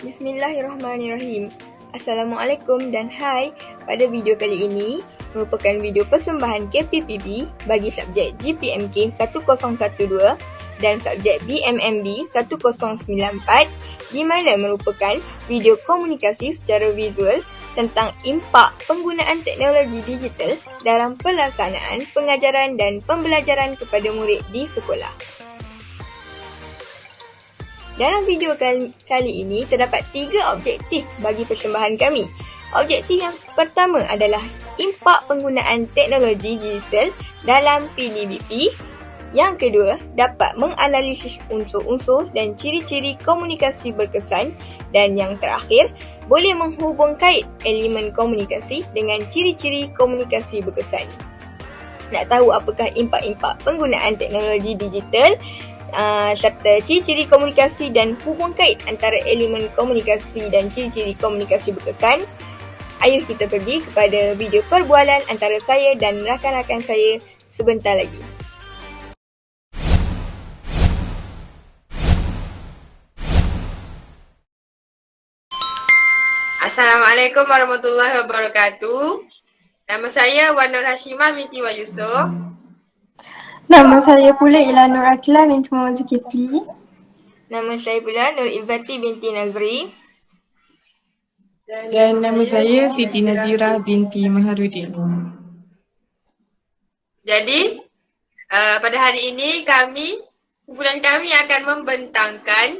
Bismillahirrahmanirrahim. Assalamualaikum dan hai. Pada video kali ini merupakan video persembahan KPPB bagi subjek GPMK 1012 dan subjek BMMB 1094 di mana merupakan video komunikasi secara visual tentang impak penggunaan teknologi digital dalam pelaksanaan pengajaran dan pembelajaran kepada murid di sekolah. Dalam video kali ini terdapat 3 objektif bagi persembahan kami. Objektif yang pertama adalah impak penggunaan teknologi digital dalam PDBP. Yang kedua, dapat menganalisis unsur-unsur dan ciri-ciri komunikasi berkesan. Dan yang terakhir, boleh menghubungkait elemen komunikasi dengan ciri-ciri komunikasi berkesan. Nak tahu apakah impak-impak penggunaan teknologi digital serta ciri-ciri komunikasi dan hubung kait antara elemen komunikasi dan ciri-ciri komunikasi berkesan? Ayuh kita pergi kepada video perbualan antara saya dan rakan-rakan saya sebentar lagi. Assalamualaikum warahmatullahi wabarakatuh. Nama saya Wan Nur Hashimah binti Wan Yusof. Nama saya pula ialah Nur Akila binti Muhammad Zulkifli. Nama saya pula Nur Izzati binti Nazri. Dan nama saya Siti Nazira binti Maharudin. Jadi, pada hari ini kumpulan kami akan membentangkan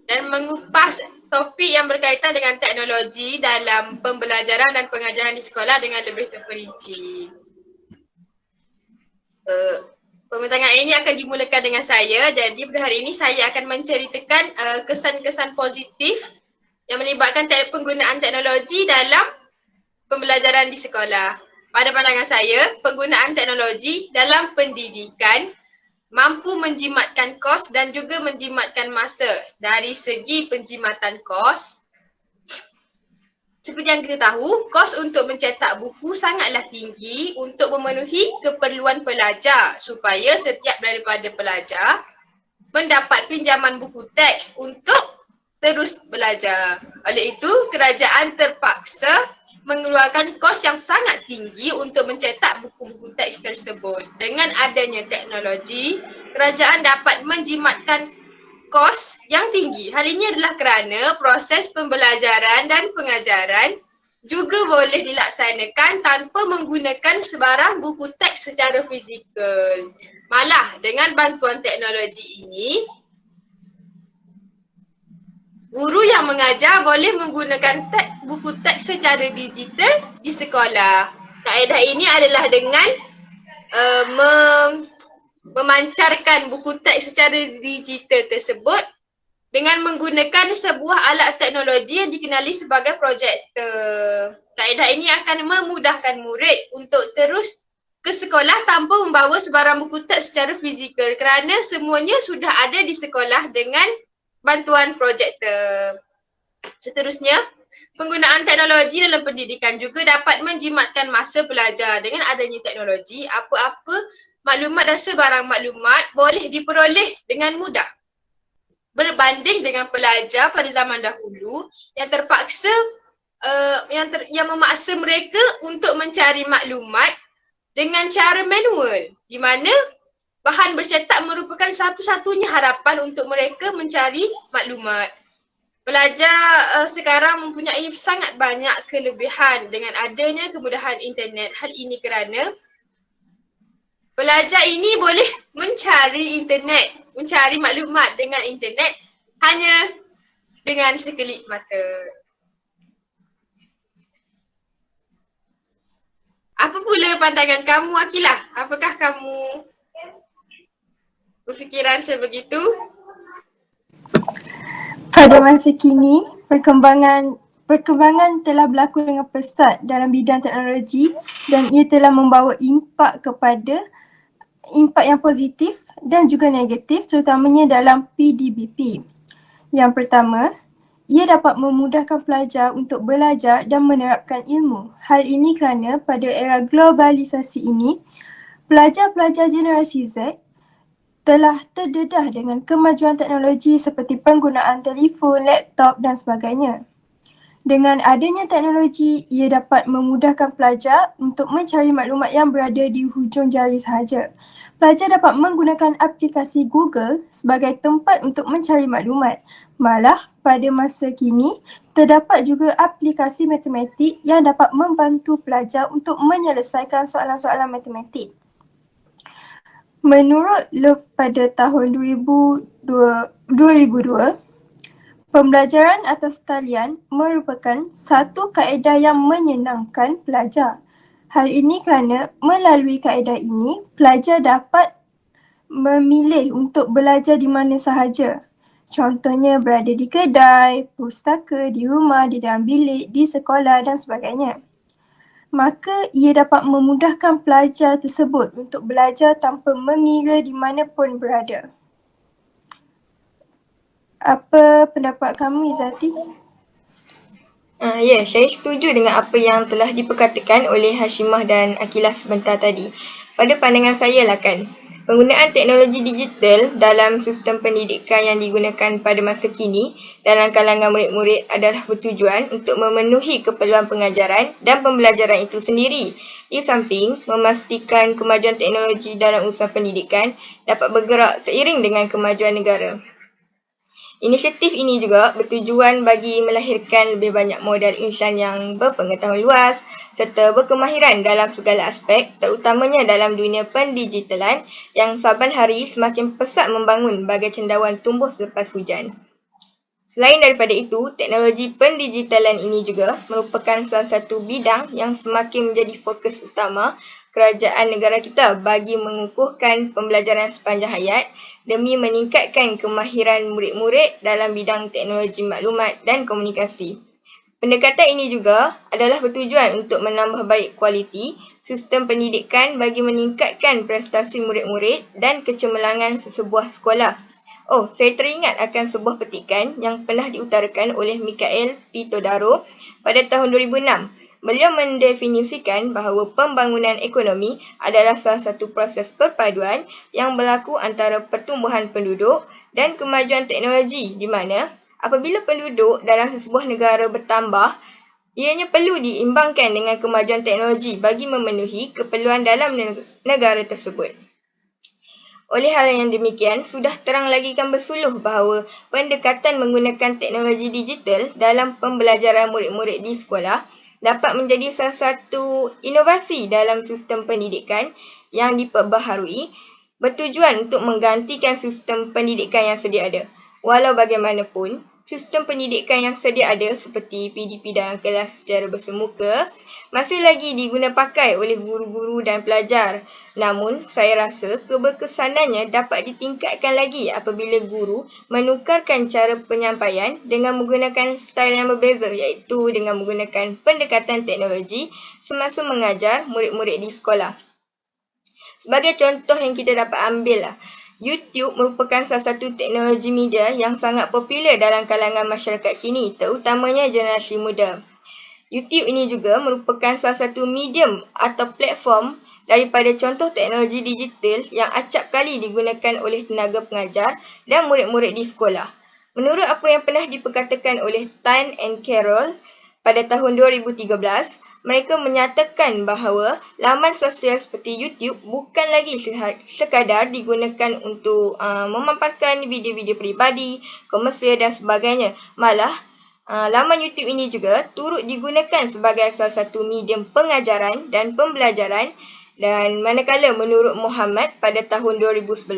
dan mengupas topik yang berkaitan dengan teknologi dalam pembelajaran dan pengajaran di sekolah dengan lebih terperinci. Pembentangan ini akan dimulakan dengan saya. Jadi pada hari ini saya akan menceritakan kesan-kesan positif yang melibatkan penggunaan teknologi dalam pembelajaran di sekolah. Pada pandangan saya, penggunaan teknologi dalam pendidikan mampu menjimatkan kos dan juga menjimatkan masa. Dari segi penjimatan kos, seperti yang kita tahu, kos untuk mencetak buku sangatlah tinggi untuk memenuhi keperluan pelajar supaya setiap daripada pelajar mendapat pinjaman buku teks untuk terus belajar. Oleh itu, kerajaan terpaksa mengeluarkan kos yang sangat tinggi untuk mencetak buku-buku teks tersebut. Dengan adanya teknologi, kerajaan dapat menjimatkan kos yang tinggi. Hal ini adalah kerana proses pembelajaran dan pengajaran juga boleh dilaksanakan tanpa menggunakan sebarang buku teks secara fizikal. Malah dengan bantuan teknologi ini, guru yang mengajar boleh menggunakan buku teks secara digital di sekolah. Kaedah ini adalah dengan memancarkan buku teks secara digital tersebut dengan menggunakan sebuah alat teknologi yang dikenali sebagai projektor. Kaedah ini akan memudahkan murid untuk terus ke sekolah tanpa membawa sebarang buku teks secara fizikal kerana semuanya sudah ada di sekolah dengan bantuan projektor. Seterusnya, penggunaan teknologi dalam pendidikan juga dapat menjimatkan masa pelajar. Dengan adanya teknologi, apa-apa maklumat dan sebarang maklumat boleh diperoleh dengan mudah. Berbanding dengan pelajar pada zaman dahulu yang terpaksa, yang memaksa mereka untuk mencari maklumat dengan cara manual, di mana bahan bercetak merupakan satu-satunya harapan untuk mereka mencari maklumat. Pelajar sekarang mempunyai sangat banyak kelebihan dengan adanya kemudahan internet. Hal ini kerana pelajar ini boleh mencari maklumat dengan internet hanya dengan sekelip mata. Apa pula pandangan kamu, Akilah? Apakah kamu berfikiran sebegitu? Pada masa kini, perkembangan telah berlaku dengan pesat dalam bidang teknologi dan ia telah membawa impak yang positif dan juga negatif terutamanya dalam PDBP. Yang pertama, ia dapat memudahkan pelajar untuk belajar dan menerapkan ilmu. Hal ini kerana pada era globalisasi ini, pelajar-pelajar generasi Z telah terdedah dengan kemajuan teknologi seperti penggunaan telefon, laptop dan sebagainya. Dengan adanya teknologi, ia dapat memudahkan pelajar untuk mencari maklumat yang berada di hujung jari sahaja. Pelajar dapat menggunakan aplikasi Google sebagai tempat untuk mencari maklumat. Malah, pada masa kini, terdapat juga aplikasi matematik yang dapat membantu pelajar untuk menyelesaikan soalan-soalan matematik. Menurut Love pada tahun 2002, pembelajaran atas talian merupakan satu kaedah yang menyenangkan pelajar. Hal ini kerana melalui kaedah ini, pelajar dapat memilih untuk belajar di mana sahaja. Contohnya berada di kedai, pustaka, di rumah, di dalam bilik, di sekolah dan sebagainya. Maka ia dapat memudahkan pelajar tersebut untuk belajar tanpa mengira di mana pun berada. Apa pendapat kamu, Izzati? Ya, saya setuju dengan apa yang telah diperkatakan oleh Hashimah dan Akilah sebentar tadi. Pada pandangan saya lah kan, penggunaan teknologi digital dalam sistem pendidikan yang digunakan pada masa kini dalam kalangan murid-murid adalah bertujuan untuk memenuhi keperluan pengajaran dan pembelajaran itu sendiri. Di samping, memastikan kemajuan teknologi dalam usaha pendidikan dapat bergerak seiring dengan kemajuan negara. Inisiatif ini juga bertujuan bagi melahirkan lebih banyak modal insan yang berpengetahuan luas serta berkemahiran dalam segala aspek, terutamanya dalam dunia pendigitalan yang saban hari semakin pesat membangun bagai cendawan tumbuh selepas hujan. Selain daripada itu, teknologi pendigitalan ini juga merupakan salah satu bidang yang semakin menjadi fokus utama kerajaan negara kita bagi mengukuhkan pembelajaran sepanjang hayat demi meningkatkan kemahiran murid-murid dalam bidang teknologi maklumat dan komunikasi. Pendekatan ini juga adalah bertujuan untuk menambah baik kualiti sistem pendidikan bagi meningkatkan prestasi murid-murid dan kecemerlangan sesebuah sekolah. Oh, saya teringat akan sebuah petikan yang pernah diutarakan oleh Mikhail P. Todorov pada tahun 2006. Beliau mendefinisikan bahawa pembangunan ekonomi adalah salah satu proses perpaduan yang berlaku antara pertumbuhan penduduk dan kemajuan teknologi di mana apabila penduduk dalam sesebuah negara bertambah, ianya perlu diimbangkan dengan kemajuan teknologi bagi memenuhi keperluan dalam negara tersebut. Oleh hal yang demikian, sudah terang lagi kan bersuluh bahawa pendekatan menggunakan teknologi digital dalam pembelajaran murid-murid di sekolah dapat menjadi salah satu inovasi dalam sistem pendidikan yang diperbaharui bertujuan untuk menggantikan sistem pendidikan yang sedia ada. Walau bagaimanapun, sistem pendidikan yang sedia ada seperti PDP dalam kelas secara bersemuka masih lagi diguna pakai oleh guru-guru dan pelajar. Namun, saya rasa keberkesanannya dapat ditingkatkan lagi apabila guru menukarkan cara penyampaian dengan menggunakan style yang berbeza iaitu dengan menggunakan pendekatan teknologi semasa mengajar murid-murid di sekolah. Sebagai contoh yang kita dapat ambil lah, YouTube merupakan salah satu teknologi media yang sangat popular dalam kalangan masyarakat kini, terutamanya generasi muda. YouTube ini juga merupakan salah satu medium atau platform daripada contoh teknologi digital yang acap kali digunakan oleh tenaga pengajar dan murid-murid di sekolah. Menurut apa yang pernah diperkatakan oleh Tan and Carol pada tahun 2013, mereka menyatakan bahawa laman sosial seperti YouTube bukan lagi sekadar digunakan untuk memaparkan video-video peribadi, komersial dan sebagainya. Malah, laman YouTube ini juga turut digunakan sebagai salah satu medium pengajaran dan pembelajaran. Dan manakala menurut Muhammad pada tahun 2011,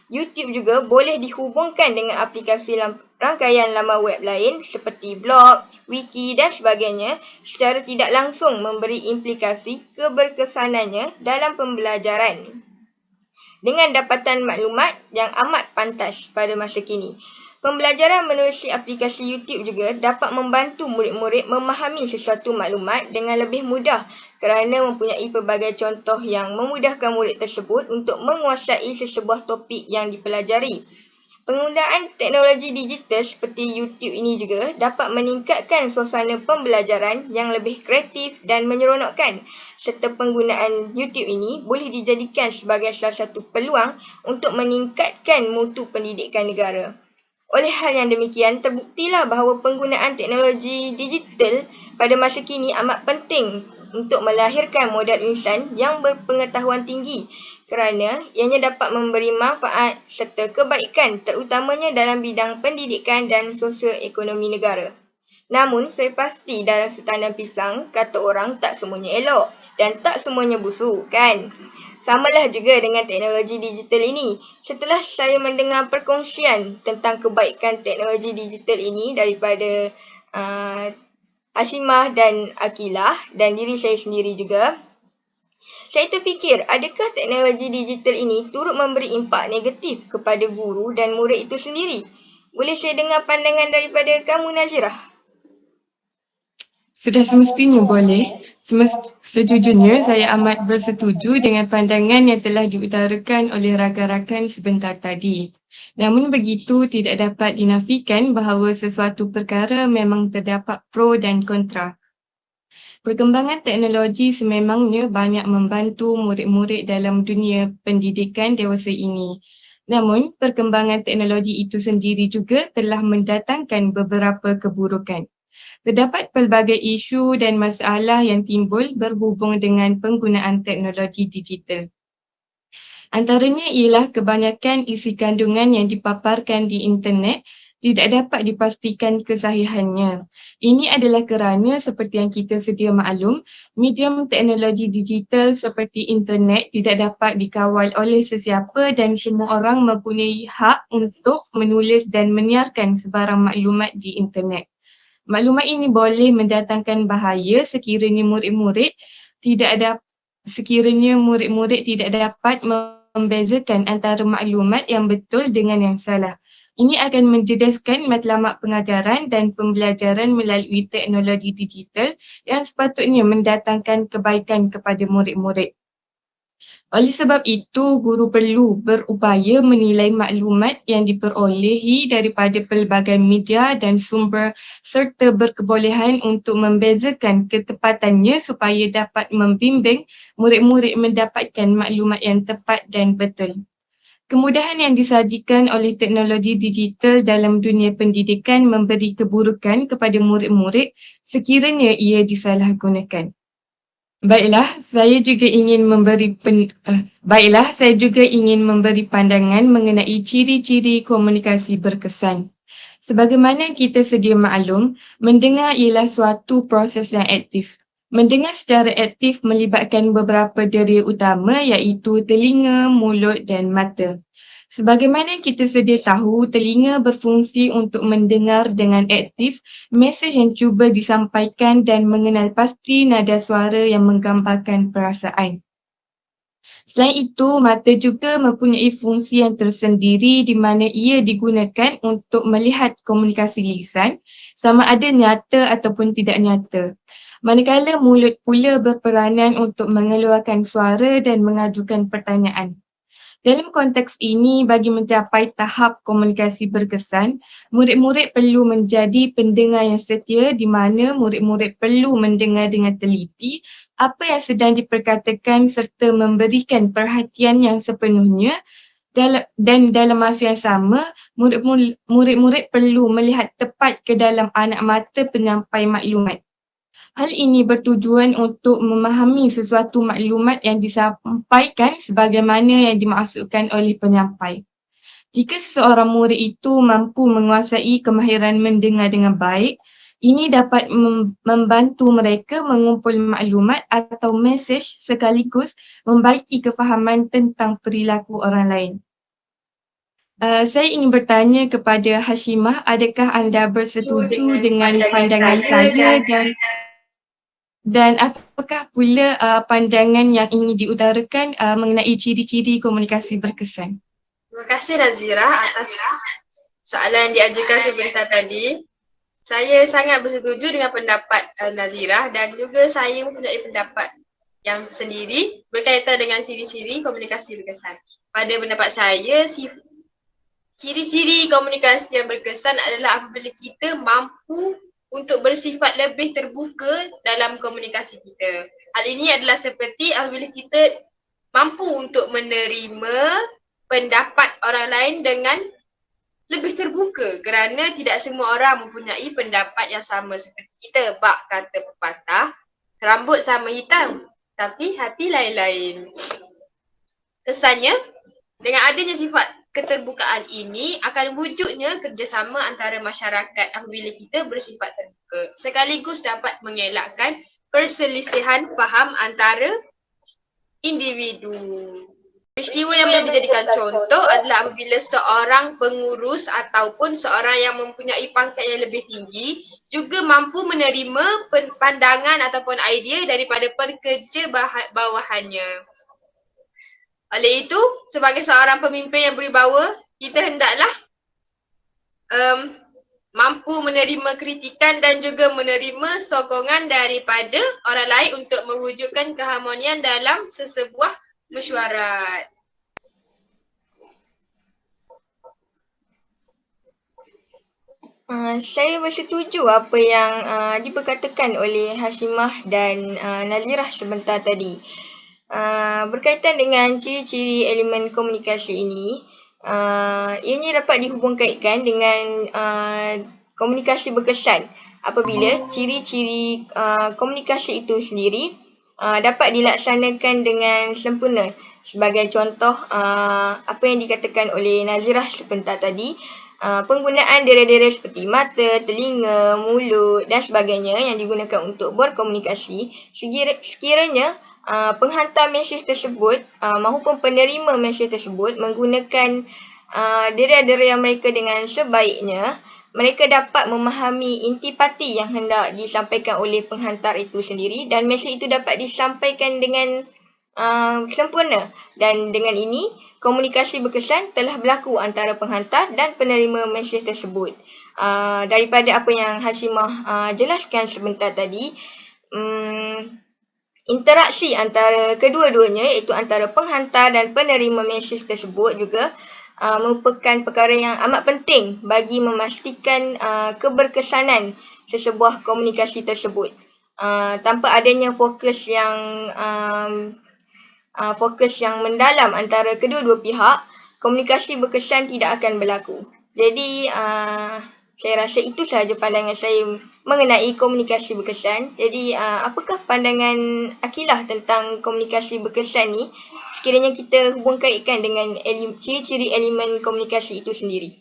YouTube juga boleh dihubungkan dengan aplikasi rangkaian laman web lain seperti blog, wiki dan sebagainya secara tidak langsung memberi implikasi keberkesanannya dalam pembelajaran dengan dapatan maklumat yang amat pantas pada masa kini. Pembelajaran menerusi aplikasi YouTube juga dapat membantu murid-murid memahami sesuatu maklumat dengan lebih mudah kerana mempunyai pelbagai contoh yang memudahkan murid tersebut untuk menguasai sesebuah topik yang dipelajari. Penggunaan teknologi digital seperti YouTube ini juga dapat meningkatkan suasana pembelajaran yang lebih kreatif dan menyeronokkan, serta penggunaan YouTube ini boleh dijadikan sebagai salah satu peluang untuk meningkatkan mutu pendidikan negara. Oleh hal yang demikian, terbuktilah bahawa penggunaan teknologi digital pada masa kini amat penting untuk melahirkan modal insan yang berpengetahuan tinggi kerana ianya dapat memberi manfaat serta kebaikan terutamanya dalam bidang pendidikan dan sosioekonomi negara. Namun, saya pasti dalam setanam pisang, kata orang tak semuanya elok dan tak semuanya busuk, kan? Samalah juga dengan teknologi digital ini. Setelah saya mendengar perkongsian tentang kebaikan teknologi digital ini daripada Hashimah dan Akilah dan diri saya sendiri juga, saya terfikir, adakah teknologi digital ini turut memberi impak negatif kepada guru dan murid itu sendiri? Boleh saya dengar pandangan daripada kamu, Nazirah? Sudah semestinya boleh. Sejujurnya, saya amat bersetuju dengan pandangan yang telah diutarakan oleh rakan-rakan sebentar tadi. Namun begitu tidak dapat dinafikan bahawa sesuatu perkara memang terdapat pro dan kontra. Perkembangan teknologi sememangnya banyak membantu murid-murid dalam dunia pendidikan dewasa ini. Namun, perkembangan teknologi itu sendiri juga telah mendatangkan beberapa keburukan. Terdapat pelbagai isu dan masalah yang timbul berhubung dengan penggunaan teknologi digital. Antaranya ialah kebanyakan isi kandungan yang dipaparkan di internet tidak dapat dipastikan kesahihannya. Ini adalah kerana seperti yang kita sedia maklum, medium teknologi digital seperti internet tidak dapat dikawal oleh sesiapa dan semua orang mempunyai hak untuk menulis dan menyiarkan sebarang maklumat di internet. Maklumat ini boleh mendatangkan bahaya sekiranya murid-murid tidak dapat membezakan antara maklumat yang betul dengan yang salah. Ini akan menjejaskan matlamat pengajaran dan pembelajaran melalui teknologi digital yang sepatutnya mendatangkan kebaikan kepada murid-murid. Oleh sebab itu, guru perlu berupaya menilai maklumat yang diperolehi daripada pelbagai media dan sumber serta berkebolehan untuk membezakan ketepatannya supaya dapat membimbing murid-murid mendapatkan maklumat yang tepat dan betul. Kemudahan yang disajikan oleh teknologi digital dalam dunia pendidikan memberi keburukan kepada murid-murid sekiranya ia disalahgunakan. Baiklah, saya juga ingin memberi pandangan mengenai ciri-ciri komunikasi berkesan. Sebagaimana kita sedia maklum, mendengar ialah suatu proses yang aktif. Mendengar secara aktif melibatkan beberapa deria utama iaitu telinga, mulut dan mata. Sebagaimana kita sedia tahu, telinga berfungsi untuk mendengar dengan aktif mesej yang cuba disampaikan dan mengenal pasti nada suara yang menggambarkan perasaan. Selain itu, mata juga mempunyai fungsi yang tersendiri di mana ia digunakan untuk melihat komunikasi lisan sama ada nyata ataupun tidak nyata. Manakala mulut pula berperanan untuk mengeluarkan suara dan mengajukan pertanyaan. Dalam konteks ini, bagi mencapai tahap komunikasi berkesan, murid-murid perlu menjadi pendengar yang setia di mana murid-murid perlu mendengar dengan teliti apa yang sedang diperkatakan serta memberikan perhatian yang sepenuhnya dan dalam masa yang sama, murid-murid perlu melihat tepat ke dalam anak mata penyampai maklumat. Hal ini bertujuan untuk memahami sesuatu maklumat yang disampaikan sebagaimana yang dimaksudkan oleh penyampai. Jika seseorang murid itu mampu menguasai kemahiran mendengar dengan baik, ini dapat membantu mereka mengumpul maklumat atau mesej sekaligus membaiki kefahaman tentang perilaku orang lain. Saya ingin bertanya kepada Hashimah, adakah anda bersetuju dengan pandangan saya dan apakah pula pandangan yang ingin diutarakan mengenai ciri-ciri komunikasi berkesan? Terima kasih Nazirah atas soalan yang diajukan sebentar tadi. Saya sangat bersetuju dengan pendapat Nazirah dan juga saya mempunyai pendapat yang sendiri berkaitan dengan ciri-ciri komunikasi berkesan. Pada pendapat saya, Ciri-ciri komunikasi yang berkesan adalah apabila kita mampu untuk bersifat lebih terbuka dalam komunikasi kita. Hal ini adalah seperti apabila kita mampu untuk menerima pendapat orang lain dengan lebih terbuka, kerana tidak semua orang mempunyai pendapat yang sama seperti kita. Bak kata pepatah, rambut sama hitam tapi hati lain-lain. Kesannya, dengan adanya sifat keterbukaan ini akan wujudnya kerjasama antara masyarakat apabila kita bersifat terbuka, sekaligus dapat mengelakkan perselisihan faham antara individu. Peristiwa yang boleh dijadikan contoh adalah apabila seorang pengurus ataupun seorang yang mempunyai pangkat yang lebih tinggi juga mampu menerima pandangan ataupun idea daripada pekerja bawahannya. Oleh itu, sebagai seorang pemimpin yang berwibawa, kita hendaklah mampu menerima kritikan dan juga menerima sokongan daripada orang lain untuk mewujudkan keharmonian dalam sesebuah mesyuarat. Saya bersetuju apa yang diperkatakan oleh Hashimah dan Nazirah sebentar tadi. Berkaitan dengan ciri-ciri elemen komunikasi ini, ianya dapat dihubungkaitkan dengan komunikasi berkesan apabila ciri-ciri komunikasi itu sendiri dapat dilaksanakan dengan sempurna. Sebagai contoh, apa yang dikatakan oleh Nazirah sebentar tadi, penggunaan dera-dera seperti mata, telinga, mulut dan sebagainya yang digunakan untuk berkomunikasi, sekiranya penghantar mesej tersebut maupun penerima mesej tersebut menggunakan dera-dera mereka dengan sebaiknya, mereka dapat memahami intipati yang hendak disampaikan oleh penghantar itu sendiri dan mesej itu dapat disampaikan dengan sempurna. Dan dengan ini, komunikasi berkesan telah berlaku antara penghantar dan penerima mesej tersebut. Daripada apa yang Hashimah jelaskan sebentar tadi, interaksi antara kedua-duanya iaitu antara penghantar dan penerima mesej tersebut juga merupakan perkara yang amat penting bagi memastikan keberkesanan sesebuah komunikasi tersebut. Tanpa adanya fokus yang mendalam antara kedua-dua pihak, komunikasi berkesan tidak akan berlaku. Jadi, saya rasa itu sahaja pandangan saya mengenai komunikasi berkesan. Jadi, apakah pandangan Akilah tentang komunikasi berkesan ni sekiranya kita hubungkaitkan dengan ciri-ciri elemen komunikasi itu sendiri?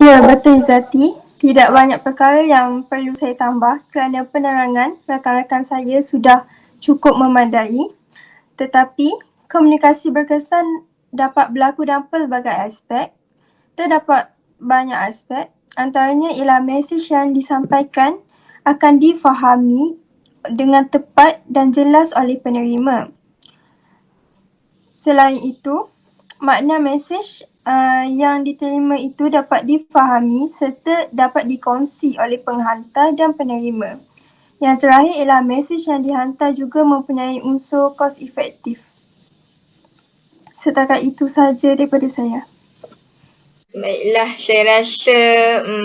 Ya, betul Izzati. Tidak banyak perkara yang perlu saya tambah kerana penerangan rakan-rakan saya sudah cukup memadai. Tetapi, komunikasi berkesan dapat berlaku dalam pelbagai aspek. Terdapat banyak aspek, antaranya ialah mesej yang disampaikan akan difahami dengan tepat dan jelas oleh penerima. Selain itu, makna mesej yang diterima itu dapat difahami serta dapat dikongsi oleh penghantar dan penerima. Yang terakhir ialah mesej yang dihantar juga mempunyai unsur kos efektif. Setakat itu sahaja daripada saya. Baiklah, saya rasa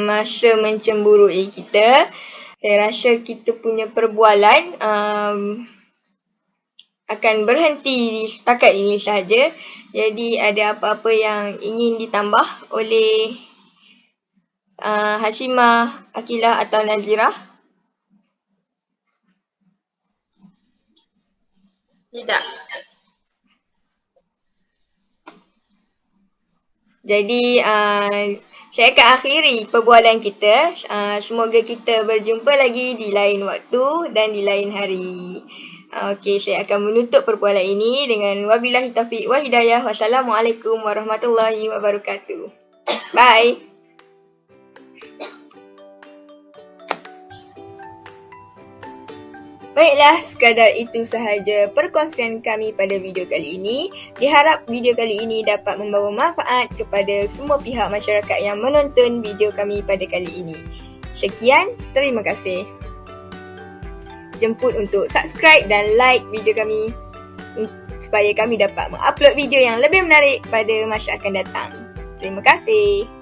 masa mencemburui kita. Saya rasa kita punya perbualan akan berhenti di setakat ini sahaja. Jadi ada apa-apa yang ingin ditambah oleh Hashimah, Akilah atau Nazirah? Tidak. Jadi, saya akan akhiri perbualan kita. Semoga kita berjumpa lagi di lain waktu dan di lain hari. Okey, saya akan menutup perbualan ini dengan wabillahi taufiq wal hidayah. Wassalamualaikum warahmatullahi wabarakatuh. Bye. Baiklah, sekadar itu sahaja perkongsian kami pada video kali ini. Diharap video kali ini dapat membawa manfaat kepada semua pihak masyarakat yang menonton video kami pada kali ini. Sekian, terima kasih. Jemput untuk subscribe dan like video kami supaya kami dapat mengupload video yang lebih menarik pada masa akan datang. Terima kasih.